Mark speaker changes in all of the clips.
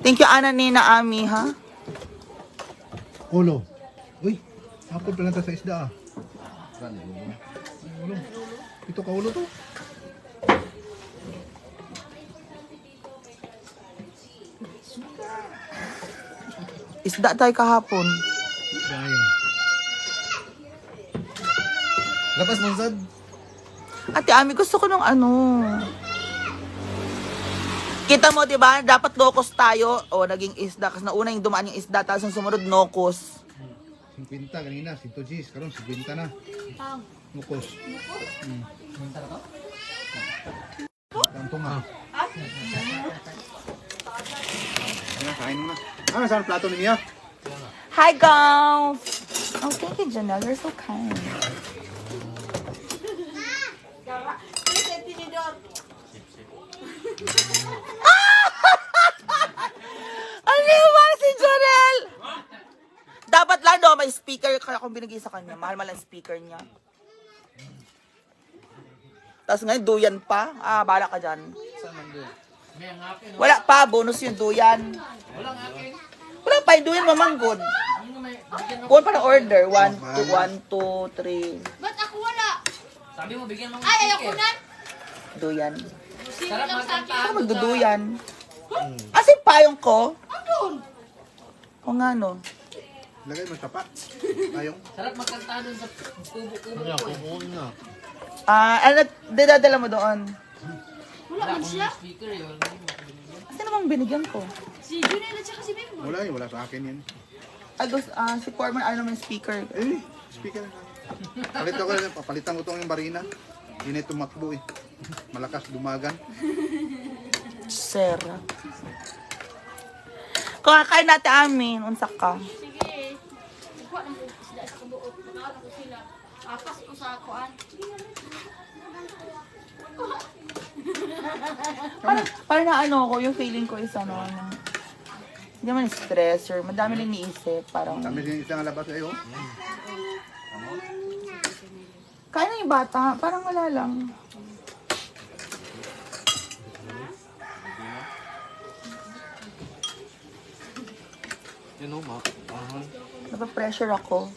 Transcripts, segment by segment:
Speaker 1: Thank you, Ana ni Naami, ha?
Speaker 2: Ulo. Uy, ako pala sa isda ah. Ulo. Ito ka ulo to.
Speaker 1: Isda tayo kahapon.
Speaker 2: Sayang. Lapas mong sad.
Speaker 1: Ate Ami, gusto ko nung ano. Kita mo, di ba? Dapat nokos tayo. O, naging isda. Kasi nauna yung dumaan yung isda. Tapos ang sumunod, nokos.
Speaker 2: 50 kanina, 100 Gs. Karon 50 na. Nukos. Kantong ah. Ano, kain mo na. Ano, saan plato ni Mia?
Speaker 1: Hi, guys! Oh, thank you, Janelle. You're so kind. Ano ba si Janelle? Dapat lang daw may speaker. Kaya kung binigay sa kanya, mahal-mahal ang speaker niya. Tapos ngayon, duyan pa. Ah, bahala ka dyan. Wala pa, bonus yung duyan. Wala pa, yung duyan mamanggod. Kung pa na order, 1, 2, 3.
Speaker 3: Ba't ako wala?
Speaker 4: Sabi mo, bigyan mo ng
Speaker 3: Ay, ayoko na.
Speaker 1: Duyan.
Speaker 3: Sino lang sa akin?
Speaker 1: Ano magduduyan? Asin payong ko?
Speaker 3: Andun.
Speaker 1: O nga no.
Speaker 2: Lagay mo tapa. Tayong.
Speaker 4: Sarap magkanta doon sa kubo-kubo ko eh.
Speaker 1: Ano, dinadala mo doon?
Speaker 3: Wala man siya.
Speaker 4: Speaker yun.
Speaker 1: Asin namang binigyan ko?
Speaker 3: Si Junel at saka si Bimbo.
Speaker 2: Wala sa akin yan.
Speaker 1: Si Foreman, ano naman yung speaker?
Speaker 2: Eh, speaker. Papalitan ko itong yung barina. Hindi na tumakbo eh. Malakas dumagan.
Speaker 1: Sir. Kung kakain natin amin, unsak ka.
Speaker 3: Sige. Nagkuha ng isda sa kabuot. Nakaala ko sila. Apas ko sa kuan.
Speaker 1: Parang na ano ko, yung feeling ko is ano, hindi naman stress or madami lang niisip. Parang,
Speaker 2: Kami din isang labas sa'yo.
Speaker 1: kain na yung bata, parang wala lang.
Speaker 4: Yun o,
Speaker 1: Napapressure ako.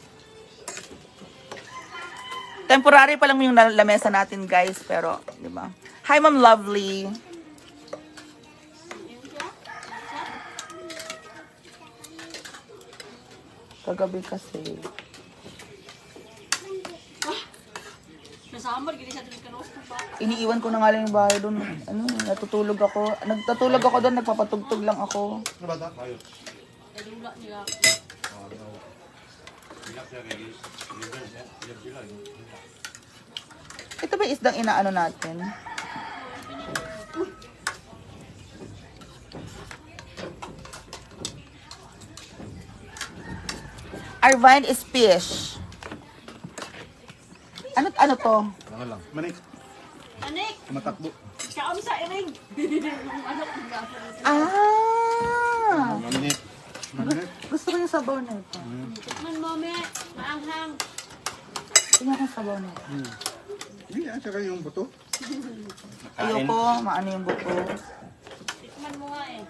Speaker 1: Temporary pa lang yung lamesa natin, guys. Pero, di ba? Hi, Ma'am Lovely. Kagabi kasi.
Speaker 3: Nasama, gini siya doon kanos ng bata.
Speaker 1: Iniiwan ko na nga lang yung bahay doon. Ano, natutulog ako. Nagtatulog ako doon, nagpapatugtog lang ako.
Speaker 2: Ano ba ito?
Speaker 3: Ay, lula niya.
Speaker 1: Ito ba yung isdang inaano natin? Arvine is fish. Ano to?
Speaker 2: Ano lang. Manik.
Speaker 3: Anik,
Speaker 2: Matakbo.
Speaker 3: kaon sa iring. Yung anak ko nga.
Speaker 2: Manik. Manik.
Speaker 1: Gusto ko yung sabaw na ito.
Speaker 3: Tikman mo, me. Maanghang.
Speaker 1: Tingnan ko yung sabaw na ito.
Speaker 2: Hindi, saka yung buto.
Speaker 1: Ayoko, maano yung buto.
Speaker 3: Tikman mo nga eh.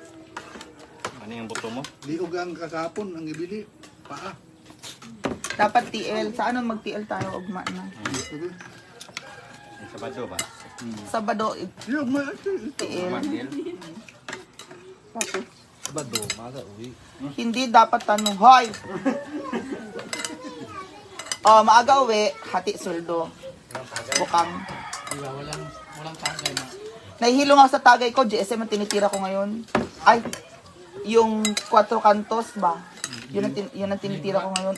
Speaker 4: Ano yung buto mo?
Speaker 2: Liog ang kakapon, ang ibili. Paa.
Speaker 1: Dapat TL. Sa ano mag-TL tayo, ugma na.
Speaker 2: Sabi,
Speaker 4: Yung sabado ba?
Speaker 1: Sabado,
Speaker 2: liog mo.
Speaker 1: TL.
Speaker 2: Tapos,
Speaker 4: Sabado, maga uwi.
Speaker 1: Hindi dapat tanong, hoy! Maaga uwi, hati suldo. Bukang.
Speaker 4: Diba, walang tagay na.
Speaker 1: Nahihilo nga sa tagay ko, GSM ang tinitira ko ngayon. Ay, yung 4 kantos ba? Yun ang tinitira ko ngayon.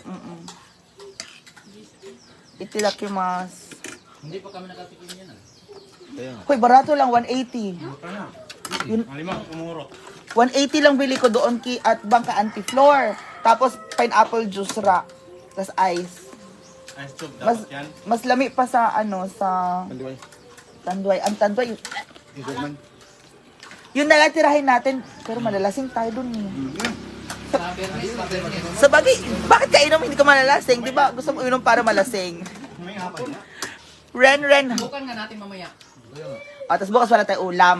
Speaker 1: Itilakimasu.
Speaker 4: Hindi pa kami nakatikim yan ah.
Speaker 1: Hoy, barato lang, 180. Yun,
Speaker 4: Malimang umurot.
Speaker 1: 180 lang bili ko doon at Bangka Anti-Floor. Tapos pineapple juice ra. Tapos ice.
Speaker 4: Ice tube
Speaker 1: Mas,
Speaker 4: dapat yan.
Speaker 1: mas lami pa sa sa
Speaker 2: Pandiway.
Speaker 1: Tanduay. Ang Tanduay,
Speaker 2: Isog man.
Speaker 1: yun na lang tirahin natin. Pero malalasing tayo doon eh.
Speaker 4: Strawberries, strawberries.
Speaker 1: Sa bagay, bakit ka inom hindi ka malalasing? Di ba gusto mo inom para malasing?
Speaker 4: May hapon na.
Speaker 1: Ren.
Speaker 4: Bukan nga natin mamaya.
Speaker 1: Tapos bukas wala tayong ulam.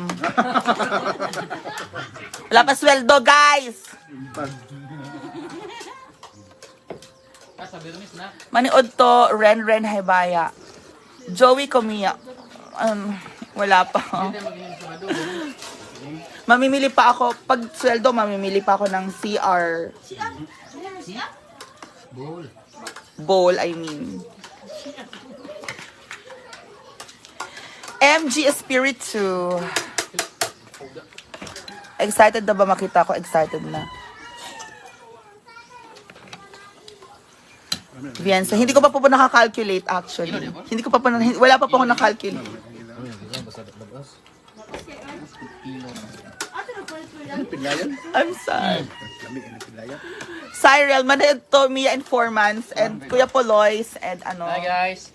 Speaker 1: Wala pa sweldo, guys!
Speaker 2: Pag
Speaker 4: Sa Bernis na.
Speaker 1: Maniod to, Ren Hebaya. Joey Comia. Wala pa.
Speaker 4: Hindi mag-inom sa Mado.
Speaker 1: Mamimili pa ako, pag sweldo, mamimili pa ako ng CR.
Speaker 4: Bowl.
Speaker 1: Bowl, I mean. MG Espiritu. Excited na ba makita ko? Excited na. Viensa. Hindi ko pa po nakakalculate actually. Hindi ko pa po, wala pa po ako nakalculate.
Speaker 2: pinlayan.
Speaker 1: I'm sorry.
Speaker 2: Lami ang pinlayan.
Speaker 1: Cyril, manood to, Mia and 4 months, and Kuya Polois, and ano,
Speaker 4: Hi guys.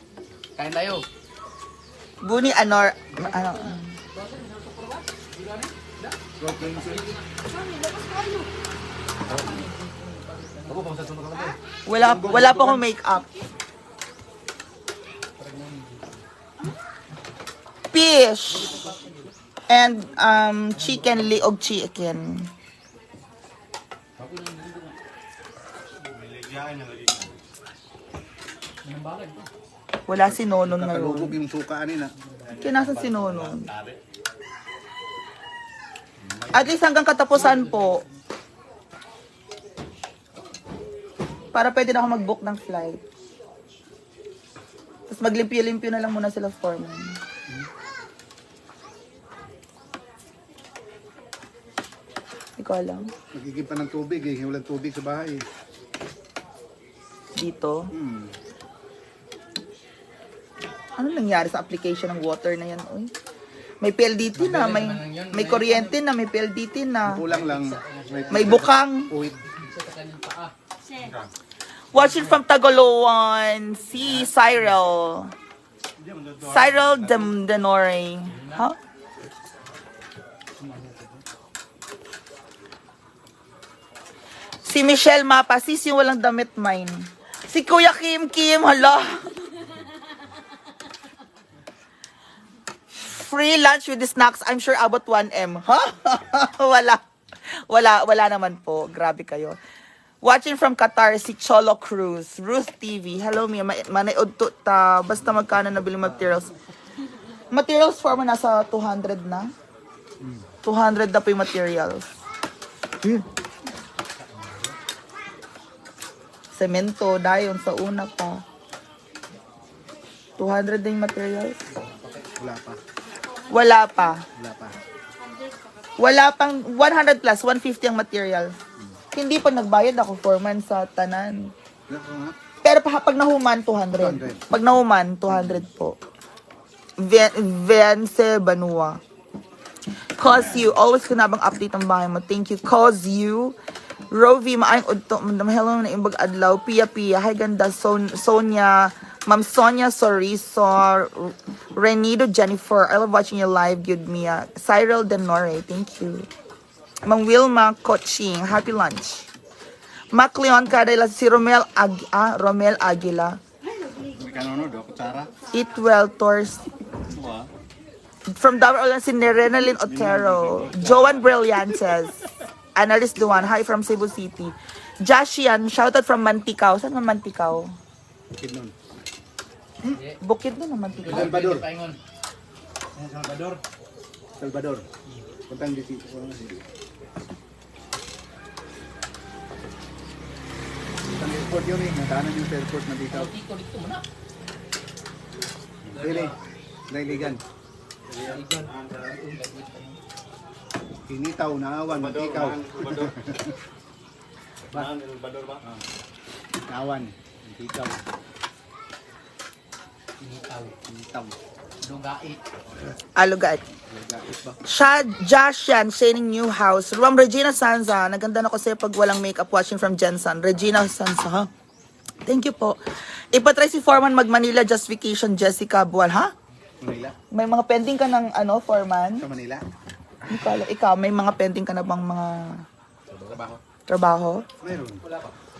Speaker 4: Kain tayo.
Speaker 1: Buni Anor, ano, wala pa akong makeup. Fish and chicken, liog chicken. Wala si Nonon
Speaker 2: Kakalubog
Speaker 1: ngayon.
Speaker 2: yung suka nila.
Speaker 1: Kinasan si Nonon? At least hanggang katapusan po. Para pwede na ako mag-book ng flight. Tapos maglimpyo-limpyo na lang muna sila foreman. Ikaw lang.
Speaker 2: Magiging pa ng tubig eh. Walang tubig sa bahay.
Speaker 1: Dito. Ano nangyari sa application ng water na yan? Uy? May PLDT na, may kuryente na, may PLDT na.
Speaker 2: Kulang lang.
Speaker 1: May bukang.
Speaker 2: Uwit.
Speaker 1: Watching from Tagoloan, si Cyril. Cyril Denore. Huh? Si Michelle Mapa, sis yung walang damit mine. Si Kuya Kim, hala. Free lunch with the snacks, I'm sure about 1M. Ha? Wala naman po. Grabe kayo. Watching from Qatar, si Cholo Cruz, Ruth TV. Hello, Mia. Manaod to ta. Basta magkano nabili materials. Materials for mo nasa 200 na. 200 na po yung materials. Semento, dayon sa una pa. 200 na yung materials.
Speaker 2: Wala pa.
Speaker 1: Wala pa.
Speaker 2: Wala pa.
Speaker 1: Wala pang 100 plus, 150 ang material. Hindi pa nagbayad ako 4 months sa tanan.
Speaker 2: Wala pa nga.
Speaker 1: Pero pag nahuman, 200.
Speaker 2: 200.
Speaker 1: Pag nahuman, 200 po. Vence Banua. Cause you, always ka na bang update ang bahay mo? Thank you. Cause you, Rovi, maayong udto. Hello na imbag adlaw. Pia. Hi, ganda. Sonia. Ma'am Sonia Soriso. Renido Jennifer. I love watching you live. Good Mia. Cyril Denore. Thank you. Ma'am Wilma Coaching. Happy lunch. Mac Leon Cadela. Si Romel Aguila.
Speaker 4: Kano do kutsara?
Speaker 1: Eat well, Tors.
Speaker 4: Wa.
Speaker 1: From Davao, si Renalyn Otero. Joan Brillantes. Analyst Duan. Hi from Cebu City. Jashian. Shoutout from Mantikao. Saan man Mantikao?
Speaker 2: Bukid nun.
Speaker 1: Bukid na naman Mantikao.
Speaker 2: Salvador.
Speaker 4: Paingon. Salvador.
Speaker 2: Salvador. Puntang dito. Ang airport yun eh. Natanan yung sa airport na dito.
Speaker 4: Dito mo na.
Speaker 2: Dili. Nailigan. Hinitaw, naawan, magtikaw.
Speaker 4: Salvador ba?
Speaker 2: Naawan, magtikaw. Hinitaw.
Speaker 4: Dugai.
Speaker 1: Alugait.
Speaker 2: Gagawin ba?
Speaker 1: Jashian, Shining New House. From Regina Sanza. Naganda na ko sa'yo pag walang makeup watching from Jensen. Regina Sanza, ha? Thank you po. Ipatry si Foreman mag-Manila Justification, Jessica Bual, ha?
Speaker 2: Manila?
Speaker 1: May mga pending ka ng, Foreman?
Speaker 2: Sa Manila?
Speaker 1: Ikaw, may mga pending ka na bang mga trabaho?
Speaker 2: Meron.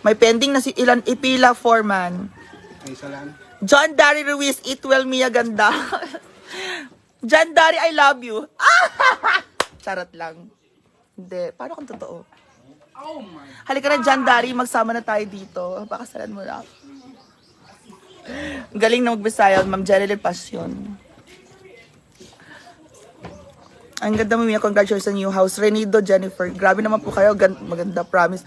Speaker 1: May pending na si ipila, Foreman.
Speaker 2: May isa lang.
Speaker 1: John Dari Ruiz, eat well, Mia ganda. John Dari, I love you. Charot lang. Hindi. Paano kung totoo? Halika na dyan, Dari. Magsama na tayo dito. Pakasalan mo na. Galing na magbisaya. Ma'am Jerilyn Passion. Ang ganda mo, Mia. Congratulations sa new house. Renido, Jennifer. Grabe naman po kayo. Maganda, promise.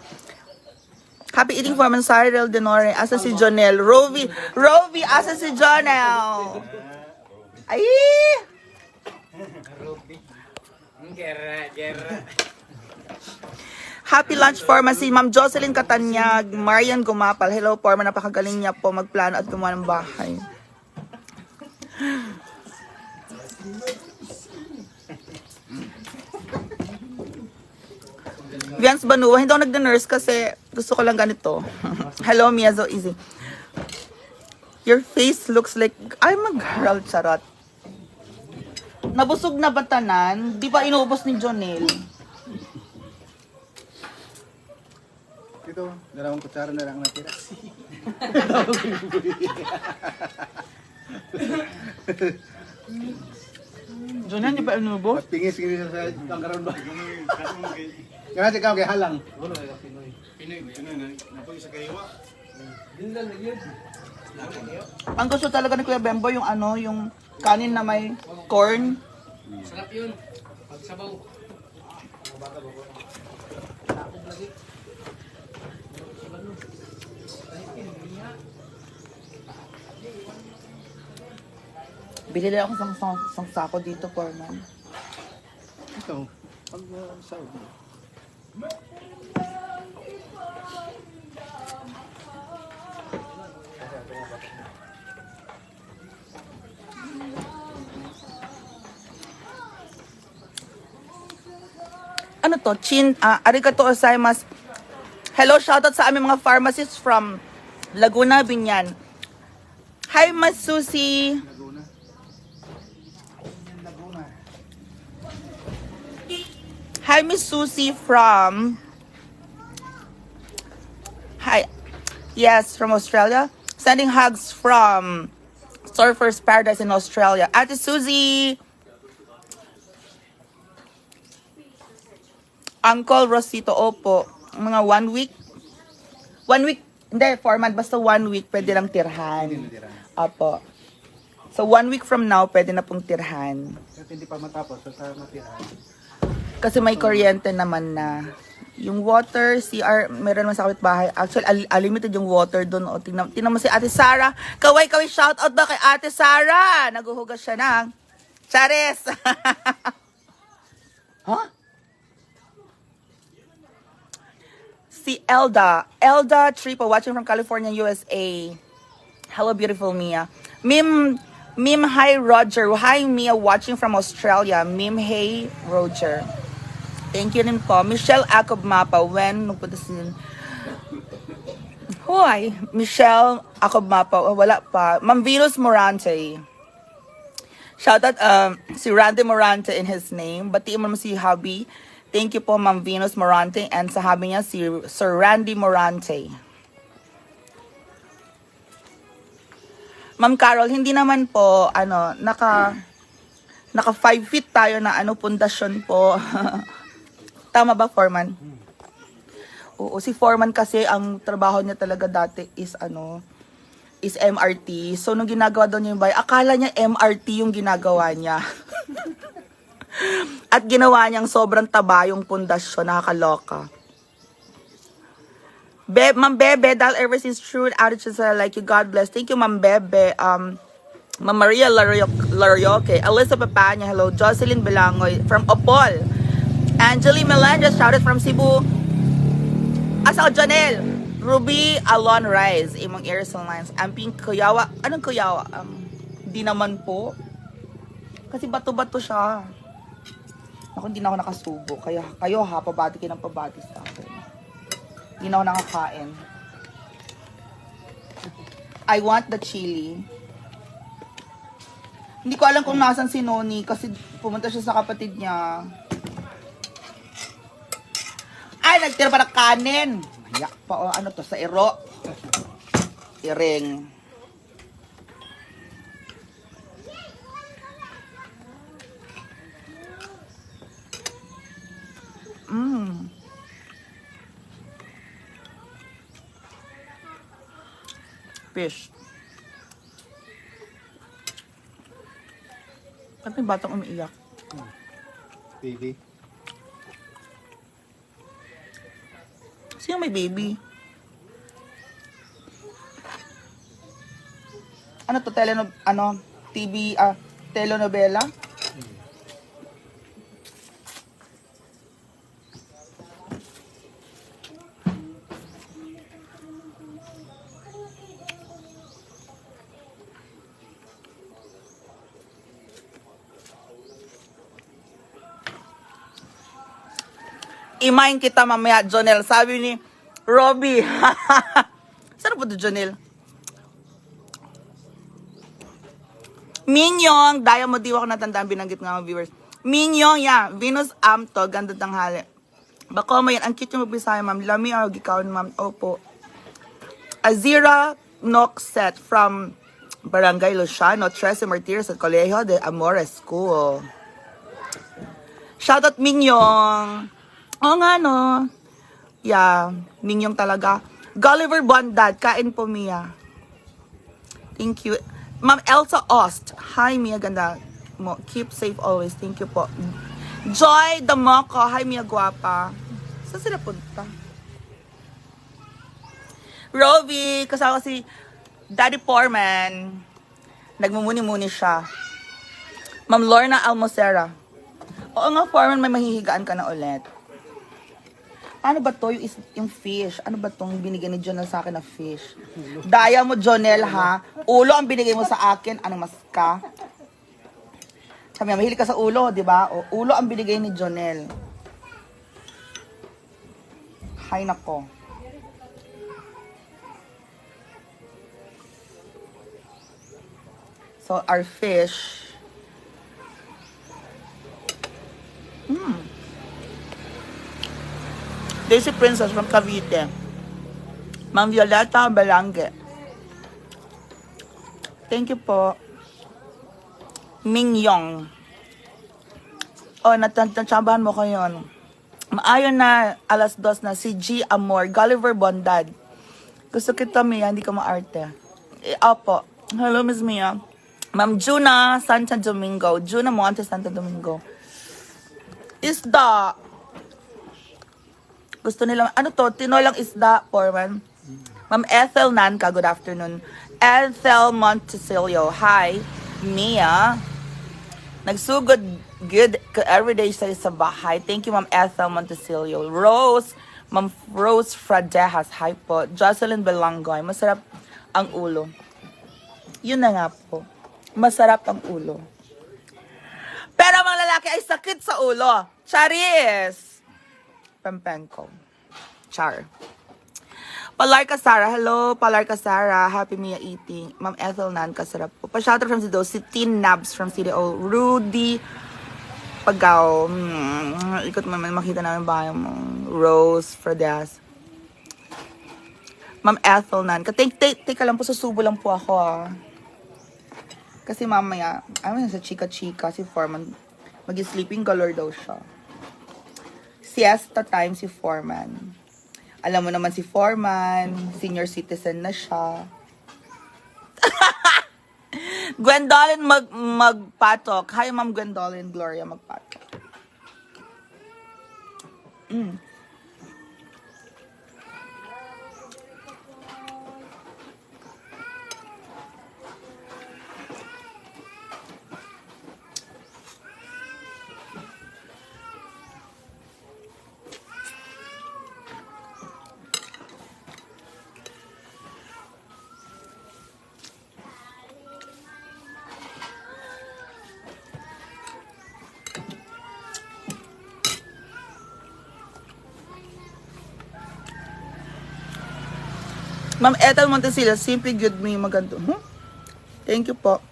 Speaker 1: Happy eating for Mansarel Denore. Asa si Jonel? Rovi, asa si Jonel? Ay! Happy lunch Forma si Ma'am Jocelyn Catanyag, Marian Gumapal. Hello Forma, napakagaling niya po magplano at gumawa ng bahay. Vians Banua, hindi ako nag-nurse kasi gusto ko lang ganito. Hello Mia, so easy. Your face looks like, I'm a girl, charot. Nabusog na ba tanan? Di ba inuubos ni Jonel?
Speaker 2: Ito, dalawang kutsara na lang natira.
Speaker 1: Jonel, di ba inuubos?
Speaker 2: At pingis kini sa tangkaron ba? Kaya ikaw kay halang.
Speaker 1: Ang gusto talaga ni Kuya Bembo yung ano, yung kanin na may corn.
Speaker 5: Sarap yun. Pagsabaw.
Speaker 1: Bili lang ako sang sako dito, Foreman.
Speaker 2: Ito, pag sahod.
Speaker 1: Ano to? Arigato gozaimasu. Hello, shoutout sa aming mga pharmacists from Laguna, Binyan. Hi, Mas Susie. Hi, Miss Susie from... Hi. Yes, from Australia. Sending hugs from Surfers Paradise in Australia. Ate Susie! Uncle Rosito, opo. Mga 1 week. 1 week, hindi, 4 months. Basta 1 week, pwede lang tirhan. Opo. So, 1 week from now, pwede na pong tirhan.
Speaker 2: Kasi hindi pa matapos, sa matirahan.
Speaker 1: Kasi may kuryente naman na. Yung water, CR, meron naman sa kapitbahay. Actually, unlimited yung water doon. O, tingnan mo si Ate Sara. Kaway-kaway, shoutout daw kay Ate Sara. Naguhugas siya ng Charis. Huh? Si Elda Tripo, watching from California, USA. Hello, beautiful Mia. Mim, hi, Roger. Hi, Mia, watching from Australia. Mim, hey, Roger. Thank you rin po. Michelle Acob Mapa, when nagpunta sin... Hoy, Michelle Acob Mapa, wala pa. Ma'am Venus Morante. Shoutout si Randy Morante in his name. Batiin mo si hubby. Thank you po, Ma'am Venus Morante. And sa hubby niya, si Sir Randy Morante. Ma'am Carol, hindi naman po, naka 5 feet tayo na pundasyon po. Tama ba, Foreman? Oo, si Foreman kasi, ang trabaho niya talaga dati is, is MRT. So, nung ginagawa daw niya yung bahay, akala niya MRT yung ginagawa niya. At ginawa niyang sobrang taba yung pundasyon, nakakaloka. Ma'am Bebe, dahil ever since true outages I like you, God bless. Thank you, Ma'am Bebe. Ma'am Maria Larioque, Elizabeth Panya, hello. Jocelyn Belangoy from Opol. Angeli Melendez, shouted from Cebu. Asal Janelle. Ruby Alon Rise, imong Aerosol Lines. Amping Kuyawa. Anong Kuyawa? Hindi naman po. Kasi bato-bato siya. Ako, hindi na ako nakasubo. Kaya kayo ha, pabati kayo ng pabati sa akin. Hindi na ako nakakain. I want the chili. Hindi ko alam kung nasan si Noni kasi pumunta siya sa kapatid niya. Ay, nagtira pa ng kanin. Yak pa, o ano to, sa iro. Iring. fish. Ba't may batang umiiyak?
Speaker 2: Baby.
Speaker 1: Sino may baby? Ano to? TV, telenovela? Imayin kita mamaya, Jonel. Sabi ni Robbie. Saan po to, Jonel? Minyong, daya mo di ako natandaan, binanggit nga mga viewers. Minyong, yeah. Venus Amto, ganda tanghali. Bako mo yan, ang cute yung magbisaya, ma'am. Lami ang gikawin, ma'am. Opo. Azira Noxet from Barangay Luciano, Trece Martires at Colegio de Amores School. Shoutout, Minyong. Oo nga, no? Yeah, Minyong talaga. Gulliver Bondad, kain po, Mia. Thank you. Ma'am Elsa Ost. Hi, Mia, ganda mo. Keep safe always. Thank you po. Joy Damoco. Hi, Mia, guwapa. Saan sila punta? Rovi, kasama si Daddy Foreman. Nagmumuni-muni siya. Ma'am Lorna Almocera. Oo nga, Foreman, may mahihigaan ka na ulit. Ano ba to? Yung fish. Ano ba tong binigay ni Jonel sa akin na fish? Daya mo, Jonel, ha? Ulo ang binigay mo sa akin. Anong mas ka? Sabi niya, mahilig ka sa ulo, di ba? O, ulo ang binigay ni Jonel. Hay nako. So, our fish. Daisy Princess from Cavite. Ma'am Violeta Balange. Thank you po. Mingyong. Oh, natsambahan mo ko yun. Maayon na alas 2 na si G. Amor, Gulliver Bondad. Gusto kita, Mia, hindi ka maarte. Opo. Hello, Miss Mia. Ma'am Juna Santa Domingo. Juna Monte Santa Domingo. Isda. Gusto nila, ano to? Tinolang isda, Foreman. Ma'am Ethel Nanka, good afternoon. Ethel Montesilio, hi. Mia. Nagsugod good everyday study sa bahay. Thank you, Ma'am Ethel Montesilio. Rose, Ma'am Rose Fradejas, hi po. Jocelyn Belangoy, masarap ang ulo. Yun na nga po. Masarap ang ulo. Pero mga lalaki ay sakit sa ulo. Charis! Pempenko. Char. Palarka Sara. Hello, Palarka Sara. Happy Mia eating. Ma'am Ethel Nan, kasarap po. Pa-shoutout from CDO. Si Teen Nabs from CDO. Rudy Pagaw. Ikot mo man makita namin bahay mo. Rose Fradeas. Ma'am Ethel Nan. Teka lang po, susubo lang po ako Kasi mamaya, sa chika-chika, si Foreman, mag-sleeping color daw siya. Siesta time si Foreman. Alam mo naman si Foreman, senior citizen na siya. Gwendolyn magpatok. Hi, Ma'am Gwendolyn Gloria magpatok. Ma'am Ethel Montesilla, simply good me, maganda. Thank you po.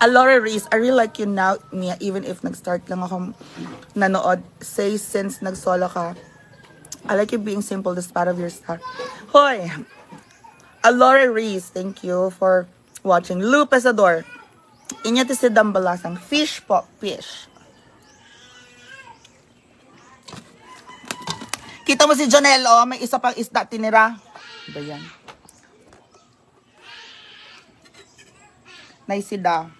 Speaker 1: Alora Reese, I really like you now, Mia, even if nag-start lang ako nanood. Say, since nag-solo ka, I like you being simple, the spot of your star. Hoy! Alora Reese, thank you for watching. Lou Pesador, inyati si Dambalasang. Fish po, fish. Kita mo si Jonel, may isa pang isda tinira. Ba yan? Naisida.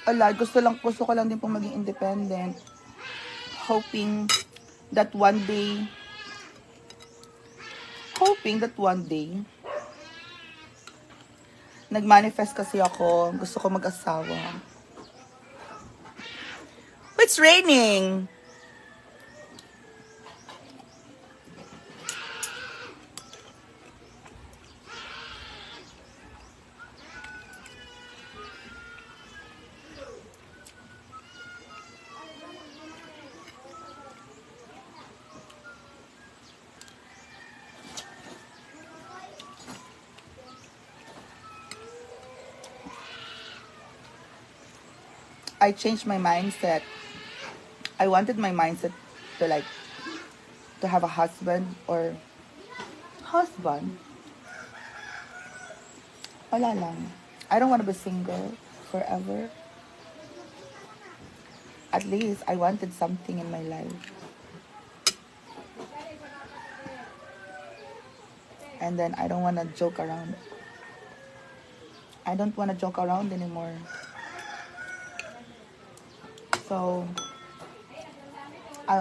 Speaker 1: Ala, gusto ko lang din pong maging independent. Hoping that one day, nag-manifest kasi ako, gusto ko mag-asawa. Oh, it's raining! I changed my mindset. I wanted my mindset to have a husband. Wala lang. I don't want to be single forever. At least I wanted something in my life. And then I don't want to joke around. I don't want to joke around anymore. So I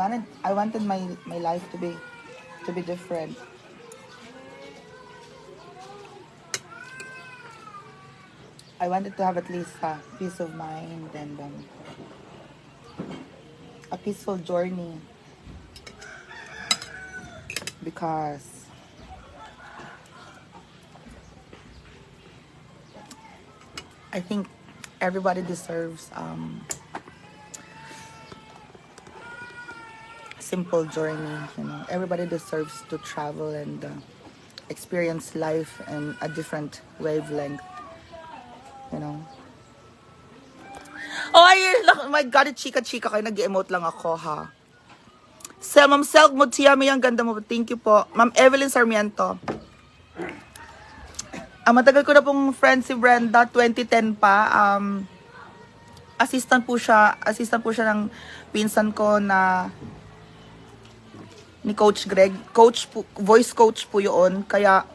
Speaker 1: wanted my life to be different. I wanted to have at least a peace of mind and a peaceful journey, because I think everybody deserves simple journey, you know. Everybody deserves to travel and experience life in a different wavelength, you know. Oh my God, chika-chika kayo, nag-emote lang ako, ha. Ma'am Selg Mutiami, ang ganda mo. Thank you po. Ma'am Evelyn Sarmiento. Matagal ko na pong friend si Brenda, 2010 pa. Assistant po siya ng pinsan ko na ni Coach Greg. Voice coach po yun. Kaya,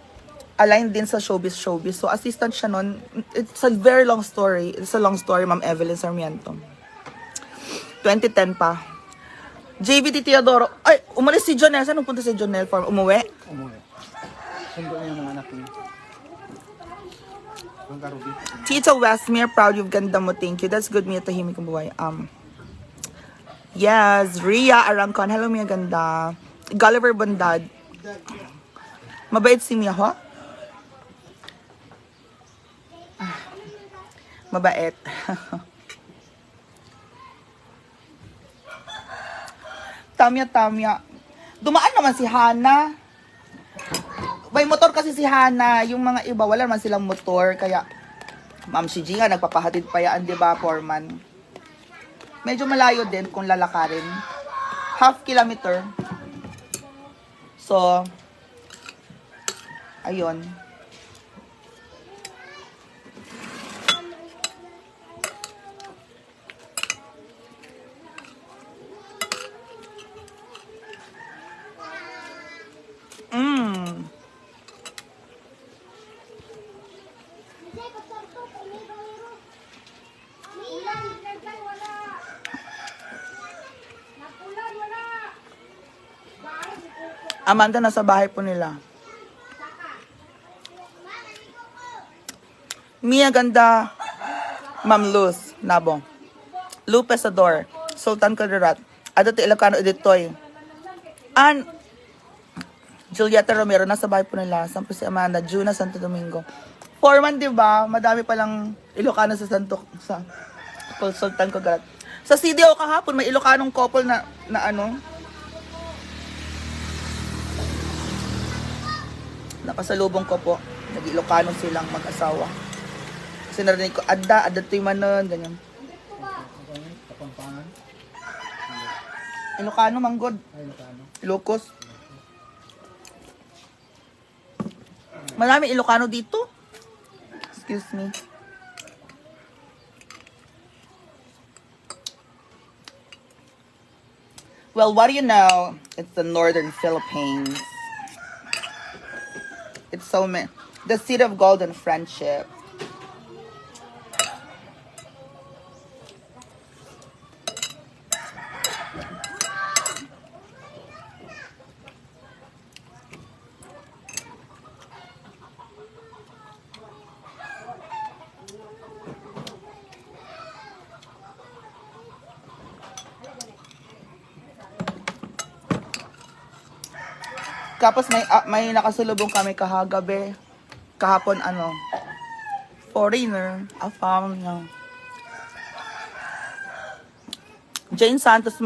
Speaker 1: aligned din sa showbiz. So, assistant siya nun. It's a very long story. It's a long story, Ma'am Evelyn Sarmiento. 2010 pa. JVT Teodoro. Ay, umalis si Jonel. Saan punta si Jonel? Umuwi?
Speaker 2: Umuwi. Sundo niya yung mga anak niya. Ang karubi.
Speaker 1: Tita Westmere, proud you've ganda mo. Thank you. That's good, Mia Tahimik ang buhay. Yes, Ria Arangcon. Hello, Mia ganda. Gulliver Bondad. Mabait si Mia, ho? Mabait. Tamya. Dumaan naman si Hana. May motor kasi si Hana. Yung mga iba, wala naman silang motor. Kaya, Ma'am si Gia, nagpapahatid pa yan, di ba, Foreman? Medyo malayo din kung lalakarin. Half kilometer. So, ayun. Amanda, nasa bahay po nila. Mia ganda. Ma'am Luz Nabong. Lu Pesador. Sultan Kadarat. Adato Ilocano Editoy. And Julieta Romero, nasa bahay po nila. Sampo si Amanda. Juna Santo Domingo. Foreman, di ba? Madami palang Ilocano sa Sultan Kadarat. Sa CDO kahapon, may Ilocanong couple na ano, nakasalubong ko po. Nag-Ilocano silang mag-asawa. Kasi narinig ko, Adda to'y manon, ganyan.
Speaker 2: Kapampangan.
Speaker 1: Ilocano, manggod.
Speaker 2: Ay, Ilocano.
Speaker 1: Ilocos. Marami Ilocano dito. Excuse me. Well, what do you know? It's the northern Philippines. It's the city of golden friendship. Tapos may nakasulubong kami kahapon foreigner, a foreigner. Jane Santos,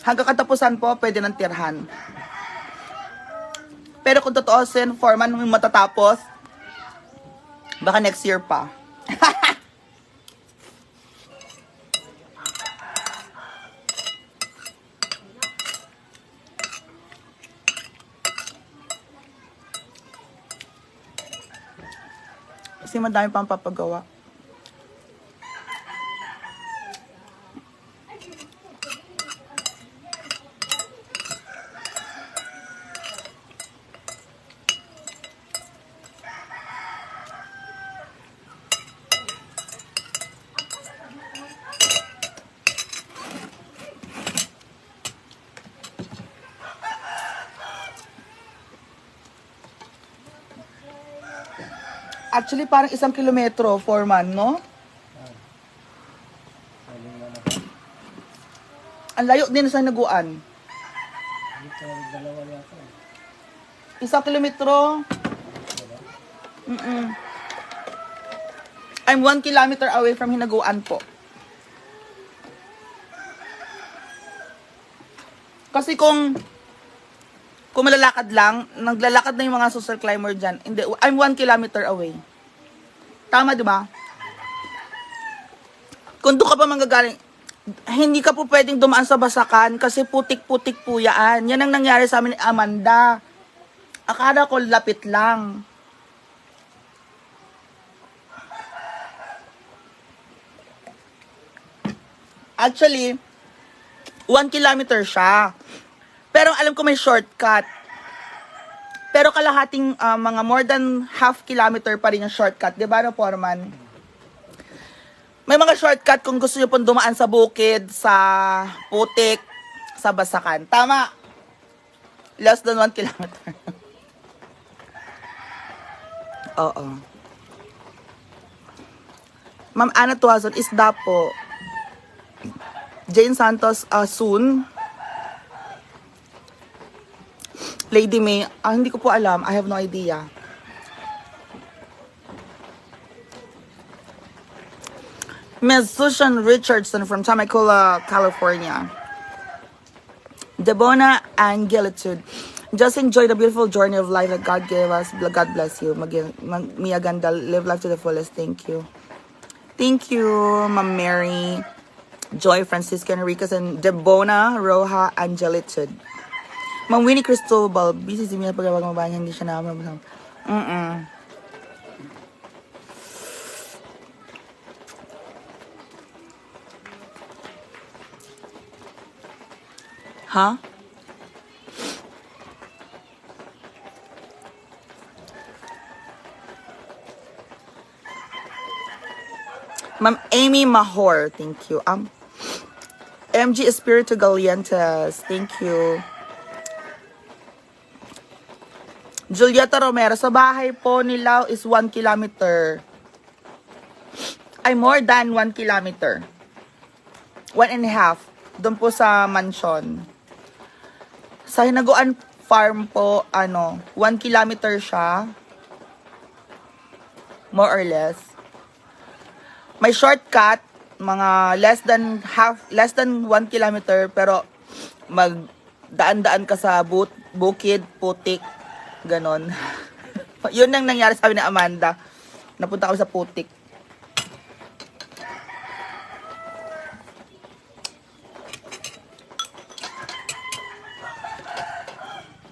Speaker 1: hanggang katapusan po, pwede ng tirhan. Pero kung totoosin, foreman yung matatapos, baka next year pa. Kasi madami pang papagawa. Actually, parang 1 kilometro, foreman, no? Ang layo din sa Naguan. 1 kilometro. I'm 1 kilometer away from Hinaguan po. Kasi kung malalakad lang, naglalakad na yung mga social climber dyan. Hindi, I'm 1 kilometer away. Tama, di ba? Kung doon ka pa manggagaling, hindi ka po pwedeng dumaan sa Basakan kasi putik-putik po yan. Yan ang nangyari sa amin ni Amanda. Akala ko lapit lang. Actually, 1 kilometer siya. Pero alam ko may shortcut. Pero kalahating mga more than half kilometer pa rin yung shortcut. Di ba, no, Foreman? May mga shortcut kung gusto nyo pong dumaan sa bukid, sa putik, sa Basakan. Tama. Less than 1 kilometer. Oo. Ma'am Ana Tuazon, isda po. Jane Santos, soon. Lady May, hindi ko po alam. I have no idea. Ms. Susan Richardson from Temecula, California. Debona Angelitude. Just enjoy the beautiful journey of life that God gave us. God bless you. Mia Ganda, live life to the fullest. Thank you. Thank you, Ma'am Mary, Joy Francisca Enriquez, and Debona Roja Angelitude. Ma'am Winnie Cristobal, busy si Mia pagkabag mabanya, hindi siya naman. Ha? Ma'am Amy Mahor, thank you. MG Espiritu Galientes, thank you. Julieta Romero, sa bahay po nila is 1 kilometer. Ay, more than 1 kilometer. 1.5. Doon po sa mansion. Sa Hinaguan Farm po, 1 kilometer siya. More or less. May shortcut, mga less than 1 kilometer, pero magdaan-daan ka sa bukid, putik, ganon. Yun ang nangyari sa amin ni Amanda. Napunta kami sa putik.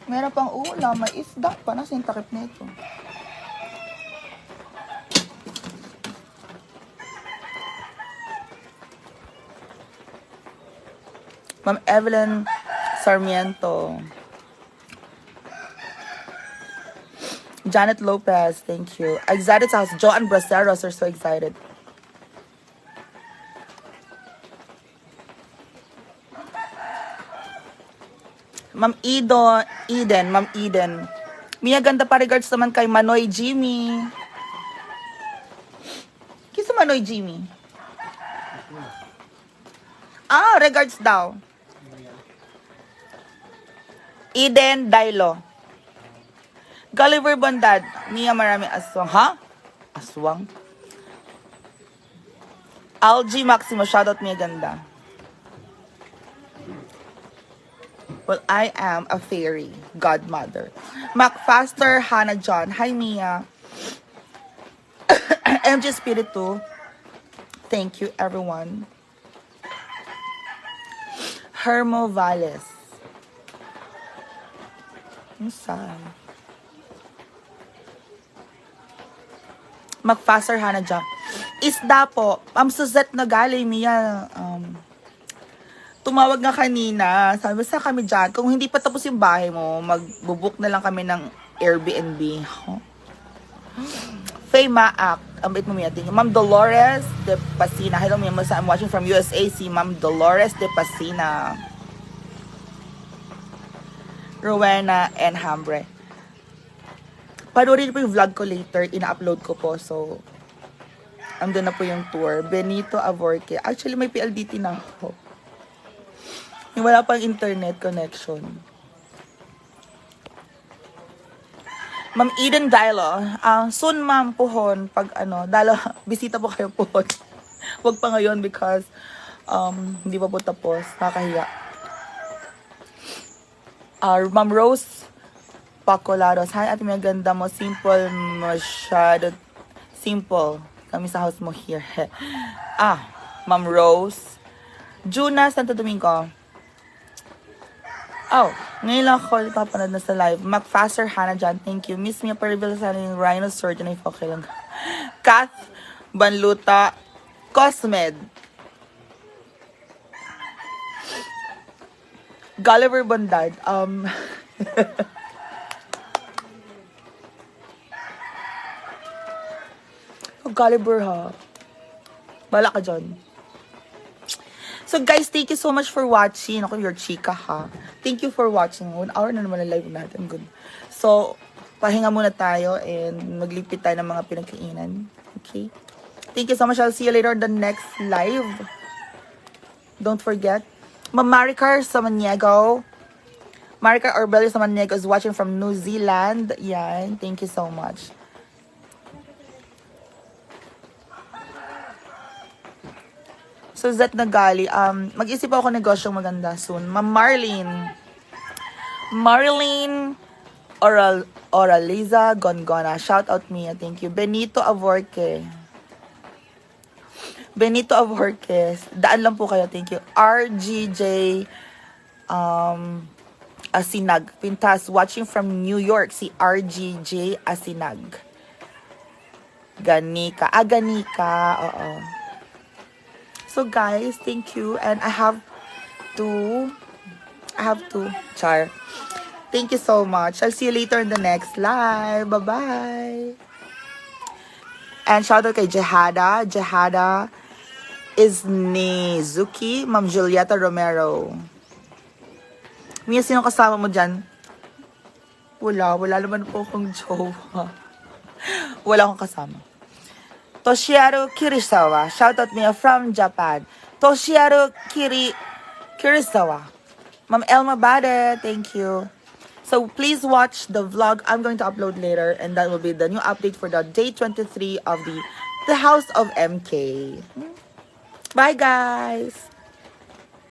Speaker 1: Meron pang ulam, may isda pa. Nasa yung takip nito. Ma'am Evelyn Sarmiento. Janet Lopez, thank you. Excited sa house. Joanne Braceros are so excited. Ma'am Eden. Mia, ganda pa regards naman kay Manoy Jimmy. Kisa Manoy Jimmy? Ah, regards daw. Eden Dailo. Gulliver Bondad. Mia, maraming aswang. Ha? Aswang? Algie Maximo. Shoutout, Mia, ganda. Well, I am a fairy godmother. Macfaster Hannah John. Hi, Mia. MJ Spiritu. Thank you, everyone. Hermo Valles. Saan? Macfaster Hannah John. Isda po. Suzette Nagali, Mia. Tumawag nga kanina. Sabi sa kami dyan, kung hindi pa tapos yung bahay mo, magbubook na lang kami ng Airbnb. Huh? Faye Maak. Ang bait mo, Mia. Ma'am Dolores de Pasina. Hello, Mia. I'm watching from USA. Si Ma'am Dolores de Pasina. Rowena and Hambre. Panoorin po yung vlog ko later. Ina-upload ko po. So, andun na po yung tour. Benito Avorque. Actually, may PLDT na ako. Yung wala pang internet connection. Ma'am Eden Dilo. Soon, ma'am, Puhon. Pag bisita po kayo, Puhon. Huwag pa ngayon because hindi pa po tapos. Nakakahiya. Ma'am Rose Pacolaros. Hi, ate, may ganda mo. Simple, masyado. Simple. Kami sa house mo here. Ma'am Rose. Juna Santo Domingo. Oh, ngayon lang ako papanood na sa live. Macfaster Hannah John, thank you. Miss Mia Paribel sa yung Rhino Surgeon. Ay, okay lang. Kath Banluta Cosmed. Gulliver Bondad. Gulliver, ha? Bala ka dyan. So guys, thank you so much for watching. Ako, your chika, ha? Thank you for watching. 1 hour na naman ang live natin. Good. So, pahinga muna tayo and maglipit tayo ng mga pinagkainan. Okay? Thank you so much. I'll see you later on the next live. Don't forget. Ma'am Maricar Samaniego. Maricar Orbelio Samaniego is watching from New Zealand. Yan. Thank you so much. Suzette Nagali, mag-isip ako negosyong maganda soon. Ma'am Marlene Oraliza Gongona, shout out me, thank you. Benito Avorque, daan lang po kayo, thank you. RGJ Asinag, Pintas, watching from New York, si RGJ Asinag. Ganika, oo. So guys, thank you. And I have to, Char. Thank you so much. I'll see you later in the next live. Bye-bye. And shout out kay Jehada. Jehada is Nizuki. Ma'am Julieta Romero. Mia, sino kasama mo dyan? Wala naman po akong jowa. Wala akong kasama. Toshiharu Kirisawa. Shout out me from Japan. Toshiharu Kirisawa. Ma'am Elma Bade, thank you. So please watch the vlog I'm going to upload later, and that will be the new update for the day 23 of the House of MK. Bye guys.